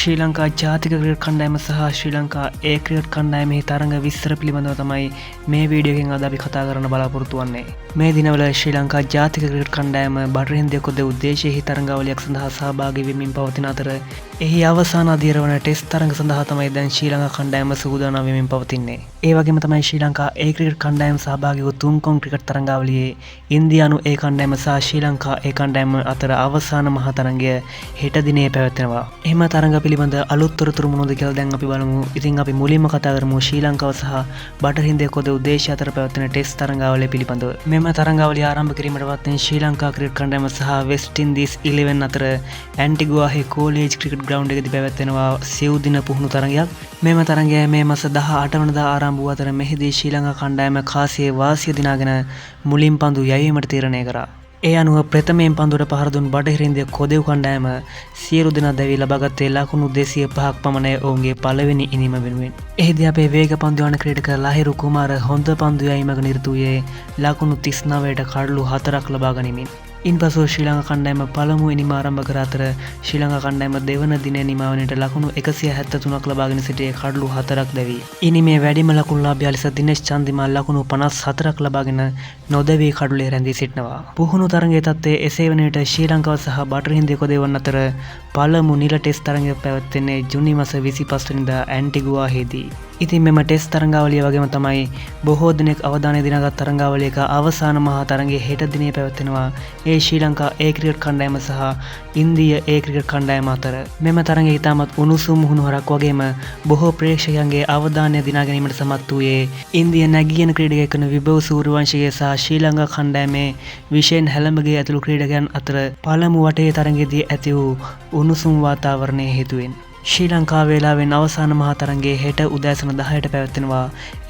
ශ්‍රී ලංකා ජාතික ක්‍රිකට් කණ්ඩායම සහ ශ්‍රී ලංකා ඒ ක්‍රිකට් කණ්ඩායමේ තරඟ විස්තර පිළිබඳව තමයි මේ වීඩියෝ එකෙන් අද අපි කතා කරන්න බලාපොරොත්තු වෙන්නේ. මේ දිනවල ශ්‍රී ලංකා ජාතික ක්‍රිකට් කණ්ඩායම බටහිර හින්දිය කොද්ද උද්දේශීය තරඟාවලියක් සඳහා සහභාගී වෙමින් පවතින අතර එහි අවසාන අදියර වන ටෙස්ට් තරඟ සඳහා තමයි දැන් ශ්‍රී ලංකා කණ්ඩායම සූදානම් වෙමින් පවතින්නේ. ඒ වගේම තමයි ශ්‍රී ලංකා ඒ ක්‍රිකට් කණ්ඩායම සහභාගී වූ තුන්කොන් ක්‍රිකට් තරඟාවලියේ ඉන්දියානු ඒ කණ්ඩායම සහ ශ්‍රී ලංකා ඒ කණ්ඩායම අතර අවසාන මහා තරඟය හෙට දිනේ පැවැත්වෙනවා. එම තරඟ පිළිබඳ අලුත් තොරතුරු මොනවද කියලා දැන් අපි බලමු. ඉතින් අපි මුලින්ම කතා කරමු ශ්‍රී ලංකාව සහ බටහිර හින්දිය කොද්ද උද්දේශය අතර පැවැත්වෙන ටෙස්ට් තරඟාවලිය පිළිබඳව. මෙම තරඟාවලිය ආරම්භ කිරීමට පත්වෙන ශ්‍රී ලංකා ක්‍රිකට් කණ්ඩායම සහ වෙස්ට් ඉන්දීස් 11 අතර ඇන්ටිගුවාහි කෝලේජ් ක්‍රිකට් ග්‍රවුන්ඩ් එකේදී පැවැත්වෙනවා සිව් දින පුහුණු තරඟයක්. මෙම තරඟය මේ මාස 18 වනදා ආරම්භ වූ අතර මෙහිදී ශ්‍රී ලංකා කණ්ඩායම කාසියේ වාසිය දිනාගෙන මුලින් පන්දු යැවීමට තීරණය කරා. ඒ අනුව ප්‍රථමයෙන් පන්දුවට පහර දුන් බටහිර හින්දිය කොදෙව් කණ්ඩායම සියලු දෙනා දැවී ලබාගත්තේ ලකුණු 205ක් පමණයි ඔවුන්ගේ පළවෙනි ඉනිම වෙනුවෙන්. එහිදී අපේ වේග පන්දු යවන ක්‍රීඩක ලහිරු කුමාර හොඳ පන්දු යැවීමක නිරත වූයේ ලකුණු 39ට කඩලු 4ක් ලබා ගනිමින්. ඉන්පසු ශ්‍රී ලංකා කණ්ඩායම පළමු ඉනිම ආරම්භ කර අතර ශ්‍රී ලංකා කණ්ඩායම දෙවන දිනේ නිමවන්නට ලකුණු 173ක් ලබාගෙන සිටියේ කඩලු 4ක් දැවී. ඉනිමේ වැඩිම ලකුණු ලාභියා ලෙස දිනේෂ් චන්දිමාල් ලකුණු 54ක් ලබාගෙන නොදැවී කඩුලේ රැඳී සිටිනවා. පුහුණු තරඟයේ තත්ත්වය එසේ වන විට ශ්‍රී ලංකාව සහ බටහිර හින්දිය කොදෙවන් අතර පළමු නිල ටෙස්ට් තරඟය පැවැත්වෙන්නේ ජුනි මාස 25 වෙනිදා ඇන්ටිගුවාහේදී. ඉතින් මෙම ටෙස්ට් තරඟාවලිය වගේම තමයි බොහෝ දිනෙක අවධානය දිනාගත් තරඟාවලියක අවසාන මහා තරඟය හෙට දිනේ පැවැත්වෙනවා. ඒ ශ්‍රී ලංකා ඒ ක්‍රිකට් කණ්ඩායම සහ ඉන්දිය ඒ ක්‍රිකට් කණ්ඩායම අතර. මෙම තරඟය ඉතාමත් උණුසුම් මුහුණුවරක් වගේම බොහෝ ප්‍රේක්ෂකයන්ගේ අවධානය දිනා ගැනීමට සමත් වූයේ ඉන්දිය නැගියන ක්‍රීඩකයෙක් වන විභව් සූර්යවංශිගේ සහ ශ්‍රී ලංකා කණ්ඩායමේ විෂෙන් හැලඹගේ ඇතුළු ක්‍රීඩකයන් අතර පළමු වටේ තරඟයේදී ඇති වූ උණුසුම් වාතාවරණය හේතුවෙන්. ශ්‍රී ලංකා වේලාවෙන් අවසාන මහා තරඟයේ හෙට උදෑසන 10ට පැවැත්වෙනවා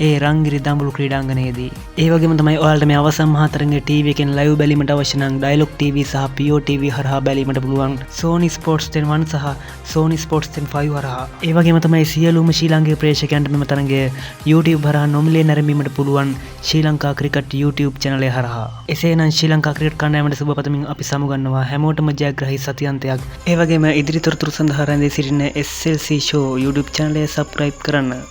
ඒ රංගිරි දඹුලු ක්‍රීඩාංගණයේදී. ඒ වගේම තමයි ඔයාලට මේ අවසාන මහා තරඟයේ ටීවී එකෙන් ලයිව් බැලීමට අවශ්‍ය නම් ඩයලොග් ටීවී සහ පියෝ ටීවී හරහා බැලීමට පුළුවන් Sony Sports 10 1 සහ Sony Sports 10 5 හරහා. ඒ වගේම තමයි සියලුම ශ්‍රී ලාංකික ප්‍රේක්ෂකයන්ට මෙම තරඟය YouTube හරහා නොමිලේ නැරඹීමට පුළුවන් ශ්‍රී ලංකා ක්‍රිකට් YouTube channel එක හරහා. එසේනම් ශ්‍රී ලංකා ක්‍රිකට් කණ්ඩායමට සුබ පතමින් අපි සමුගන්නවා හැමෝටම ජයග්‍රහී සතියන්තයක්. ඒ වගේම ඉදිරි තොරතුරු සඳහා රැඳී සිටින SLC Show YouTube channel එක subscribe කරන්න.